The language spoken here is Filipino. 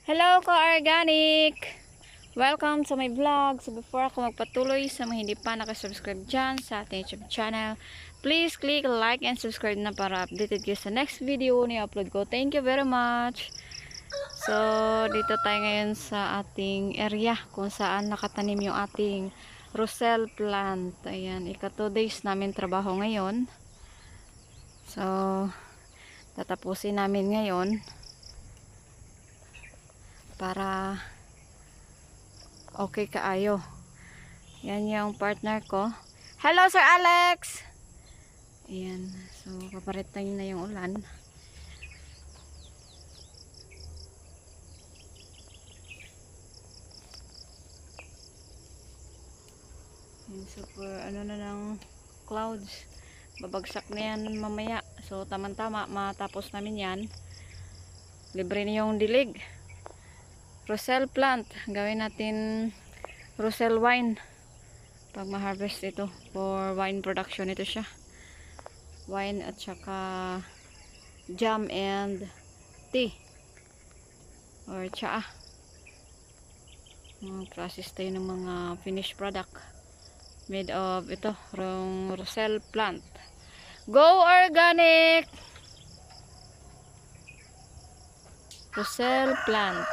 Hello ka-organic! Welcome to my vlog. So before ako magpatuloy sa mga hindi pa nakasubscribe dyan sa ating YouTube channel, please click like and subscribe na para updated kayo sa next video na i-upload ko. Thank you very much! So dito tayo ngayon sa ating area kung saan nakatanim yung ating Roselle plant. Ayan, ika 2 days namin trabaho ngayon. So tatapusin namin ngayon para okay kaayo. Yan yung partner ko. Hello Sir Alex! Ayan, so paparitan na yung ulan. Ayan, super ano na ng clouds. Babagsak na yan mamaya. So tamang-tama matapos namin yan. Libre na yung dilig. Roselle plant. Gawin natin Roselle wine. Pag ma-harvest ito. For wine production ito siya. Wine at saka jam and tea. Or tsaa. Process tayo ng mga finished product. Made of ito. Roselle plant. Go organic! Roselle plant.